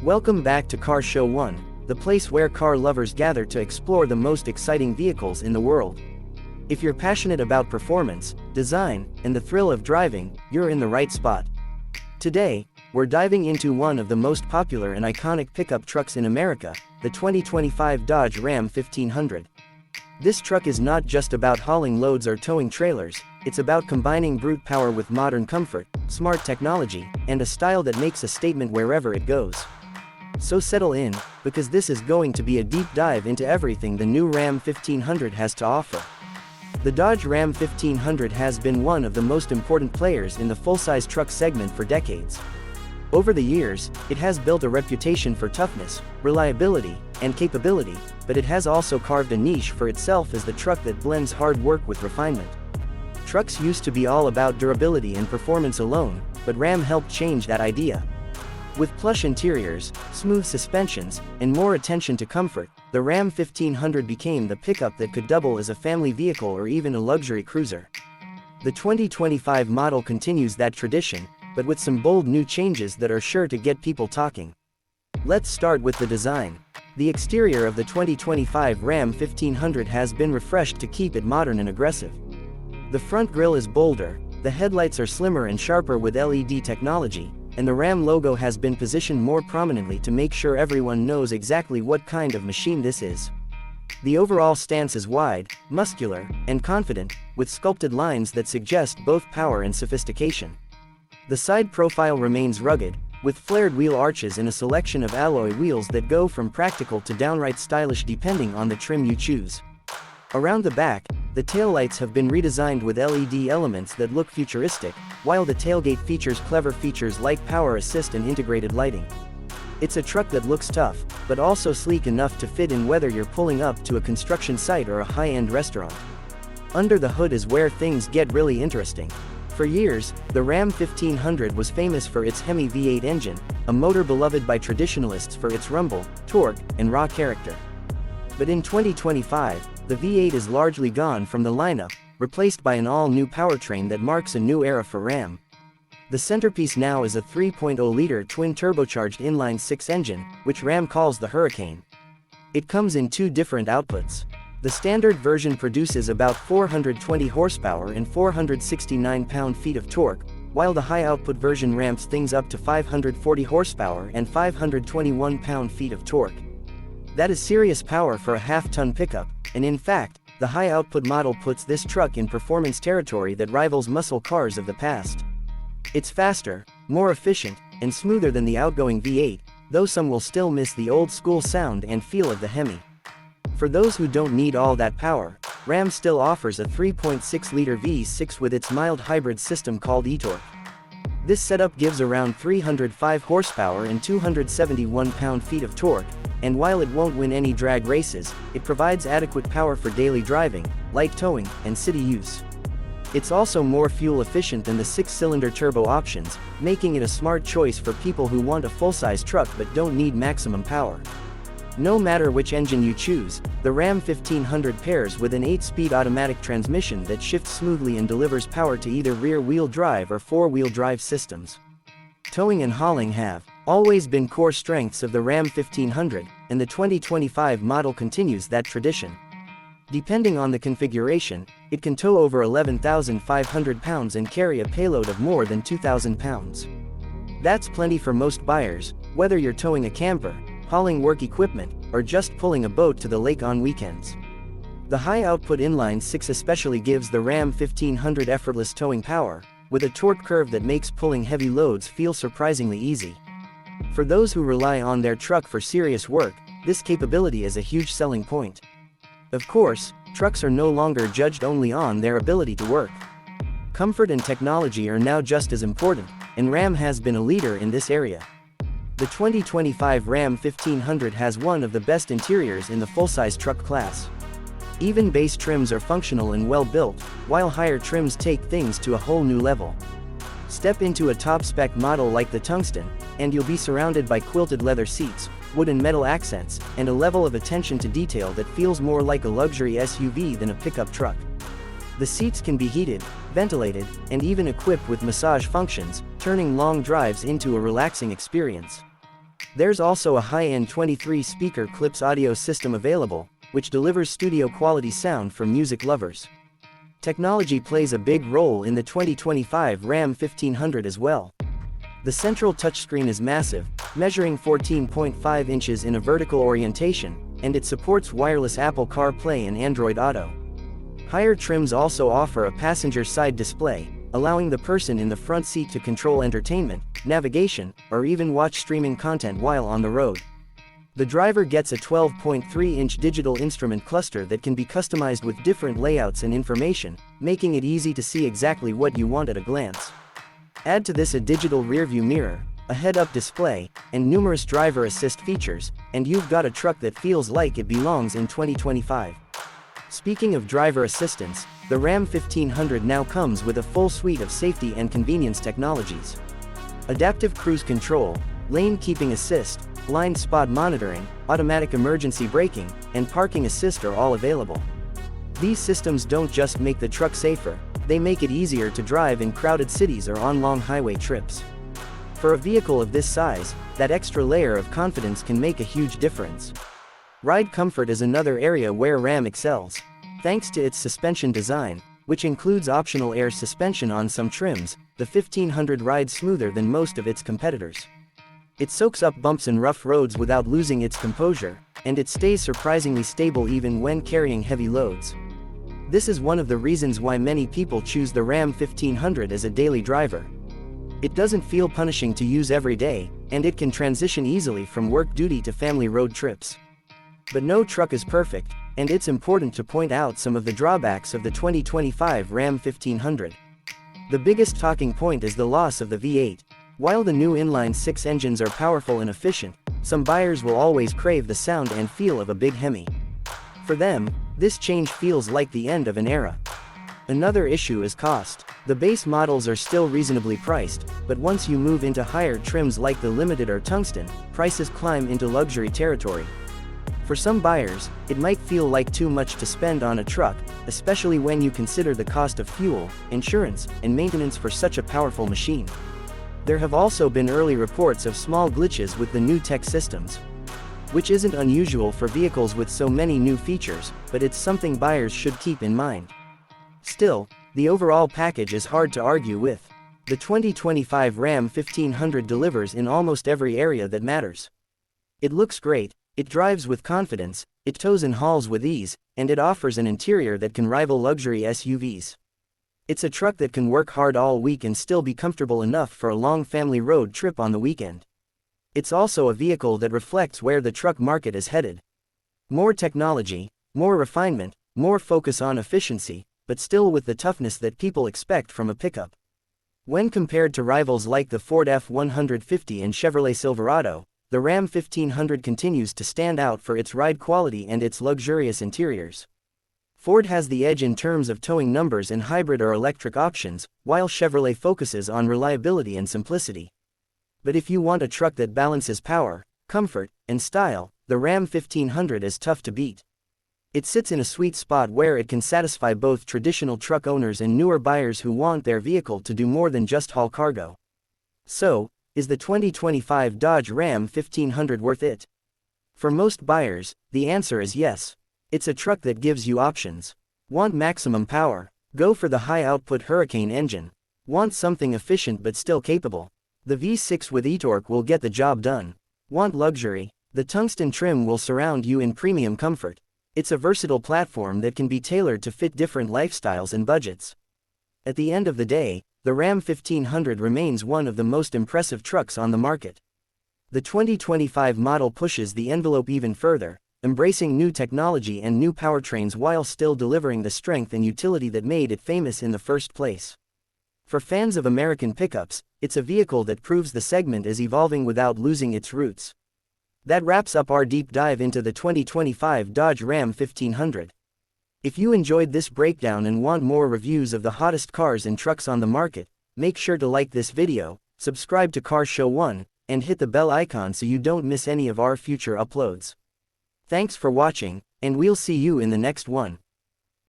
Welcome back to Car Show 1, the place where car lovers gather to explore the most exciting vehicles in the world. If you're passionate about performance, design, and the thrill of driving, you're in the right spot. Today, we're diving into one of the most popular and iconic pickup trucks in America, the 2025 Dodge Ram 1500. This truck is not just about hauling loads or towing trailers, it's about combining brute power with modern comfort, smart technology, and a style that makes a statement wherever it goes. So settle in, because this is going to be a deep dive into everything the new Ram 1500 has to offer. The Dodge Ram 1500 has been one of the most important players in the full-size truck segment for decades. Over the years, it has built a reputation for toughness, reliability, and capability, but it has also carved a niche for itself as the truck that blends hard work with refinement. Trucks used to be all about durability and performance alone, but Ram helped change that idea. With plush interiors, smooth suspensions, and more attention to comfort, the Ram 1500 became the pickup that could double as a family vehicle or even a luxury cruiser. The 2025 model continues that tradition, but with some bold new changes that are sure to get people talking. Let's start with the design. The exterior of the 2025 Ram 1500 has been refreshed to keep it modern and aggressive. The front grille is bolder, the headlights are slimmer and sharper with LED technology, and the Ram logo has been positioned more prominently to make sure everyone knows exactly what kind of machine this is. The overall stance is wide, muscular, and confident, with sculpted lines that suggest both power and sophistication. The side profile remains rugged, with flared wheel arches and a selection of alloy wheels that go from practical to downright stylish depending on the trim you choose. Around the back, the taillights have been redesigned with LED elements that look futuristic, while the tailgate features clever features like power assist and integrated lighting. It's a truck that looks tough, but also sleek enough to fit in whether you're pulling up to a construction site or a high-end restaurant. Under the hood is where things get really interesting. For years, the Ram 1500 was famous for its Hemi V8 engine, a motor beloved by traditionalists for its rumble, torque, and raw character. But in 2025, the V8 is largely gone from the lineup, replaced by an all-new powertrain that marks a new era for Ram. The centerpiece now is a 3.0-liter twin-turbocharged inline-six engine, which Ram calls the Hurricane. It comes in two different outputs. The standard version produces about 420 horsepower and 469 pound-feet of torque, while the high-output version ramps things up to 540 horsepower and 521 pound-feet of torque. That is serious power for a half-ton pickup, and in fact, the high-output model puts this truck in performance territory that rivals muscle cars of the past. It's faster, more efficient, and smoother than the outgoing V8, though some will still miss the old-school sound and feel of the Hemi. For those who don't need all that power, Ram still offers a 3.6-liter V6 with its mild hybrid system called eTorque. This setup gives around 305 horsepower and 271 pound-feet of torque, and while it won't win any drag races, it provides adequate power for daily driving, light towing, and city use. It's also more fuel-efficient than the six-cylinder turbo options, making it a smart choice for people who want a full-size truck but don't need maximum power. No matter which engine you choose, the Ram 1500 pairs with an 8-speed automatic transmission that shifts smoothly and delivers power to either rear-wheel drive or four-wheel drive systems. Towing and hauling have always been core strengths of the Ram 1500, and the 2025 model continues that tradition. Depending on the configuration, it can tow over 11,500 pounds and carry a payload of more than 2,000 pounds. That's plenty for most buyers, whether you're towing a camper, hauling work equipment, or just pulling a boat to the lake on weekends. The high-output inline-six especially gives the Ram 1500 effortless towing power, with a torque curve that makes pulling heavy loads feel surprisingly easy. For those who rely on their truck for serious work, this capability is a huge selling point. Of course, trucks are no longer judged only on their ability to work. Comfort and technology are now just as important, and Ram has been a leader in this area. The 2025 Ram 1500 has one of the best interiors in the full-size truck class. Even base trims are functional and well-built, while higher trims take things to a whole new level. Step into a top-spec model like the Tungsten, and you'll be surrounded by quilted leather seats, wood and metal accents, and a level of attention to detail that feels more like a luxury SUV than a pickup truck. The seats can be heated, ventilated, and even equipped with massage functions, turning long drives into a relaxing experience. There's also a high-end 23-speaker Clips audio system available, which delivers studio-quality sound for music lovers. Technology plays a big role in the 2025 Ram 1500 as well. The central touchscreen is massive, measuring 14.5 inches in a vertical orientation, and it supports wireless Apple CarPlay and Android Auto. Higher trims also offer a passenger side display, allowing the person in the front seat to control entertainment, navigation, or even watch streaming content while on the road. The driver gets a 12.3-inch digital instrument cluster that can be customized with different layouts and information, making it easy to see exactly what you want at a glance. Add to this a digital rearview mirror, a head-up display, and numerous driver assist features, and you've got a truck that feels like it belongs in 2025. Speaking of driver assistance, the Ram 1500 now comes with a full suite of safety and convenience technologies. Adaptive cruise control, lane keeping assist, blind spot monitoring, automatic emergency braking, and parking assist are all available. These systems don't just make the truck safer, they make it easier to drive in crowded cities or on long highway trips. For a vehicle of this size, that extra layer of confidence can make a huge difference. Ride comfort is another area where Ram excels. Thanks to its suspension design, which includes optional air suspension on some trims, the 1500 rides smoother than most of its competitors. It soaks up bumps and rough roads without losing its composure, and it stays surprisingly stable even when carrying heavy loads. This is one of the reasons why many people choose the Ram 1500 as a daily driver. It doesn't feel punishing to use every day, and it can transition easily from work duty to family road trips. But no truck is perfect, and it's important to point out some of the drawbacks of the 2025 Ram 1500. The biggest talking point is the loss of the V8. While the new inline-six engines are powerful and efficient, some buyers will always crave the sound and feel of a big Hemi. For them, this change feels like the end of an era. Another issue is cost. The base models are still reasonably priced, but once you move into higher trims like the Limited or Tungsten, prices climb into luxury territory. For some buyers, it might feel like too much to spend on a truck, especially when you consider the cost of fuel, insurance, and maintenance for such a powerful machine. There have also been early reports of small glitches with the new tech systems, which isn't unusual for vehicles with so many new features, but it's something buyers should keep in mind. Still, the overall package is hard to argue with. The 2025 Ram 1500 delivers in almost every area that matters. It looks great, it drives with confidence, it tows and hauls with ease, and it offers an interior that can rival luxury SUVs. It's a truck that can work hard all week and still be comfortable enough for a long family road trip on the weekend. It's also a vehicle that reflects where the truck market is headed. More technology, more refinement, more focus on efficiency, but still with the toughness that people expect from a pickup. When compared to rivals like the Ford F-150 and Chevrolet Silverado, the Ram 1500 continues to stand out for its ride quality and its luxurious interiors. Ford has the edge in terms of towing numbers and hybrid or electric options, while Chevrolet focuses on reliability and simplicity. But if you want a truck that balances power, comfort, and style, the Ram 1500 is tough to beat. It sits in a sweet spot where it can satisfy both traditional truck owners and newer buyers who want their vehicle to do more than just haul cargo. So, is the 2025 Dodge Ram 1500 worth it? For most buyers, the answer is yes. It's a truck that gives you options. Want maximum power? Go for the high-output Hurricane engine. Want something efficient but still capable? The V6 with e-torque will get the job done. Want luxury? The Tungsten trim will surround you in premium comfort. It's a versatile platform that can be tailored to fit different lifestyles and budgets. At the end of the day, the Ram 1500 remains one of the most impressive trucks on the market. The 2025 model pushes the envelope even further, embracing new technology and new powertrains while still delivering the strength and utility that made it famous in the first place. For fans of American pickups, it's a vehicle that proves the segment is evolving without losing its roots. That wraps up our deep dive into the 2025 Dodge Ram 1500. If you enjoyed this breakdown and want more reviews of the hottest cars and trucks on the market, make sure to like this video, subscribe to Car Show 1, and hit the bell icon so you don't miss any of our future uploads. Thanks for watching, and we'll see you in the next one.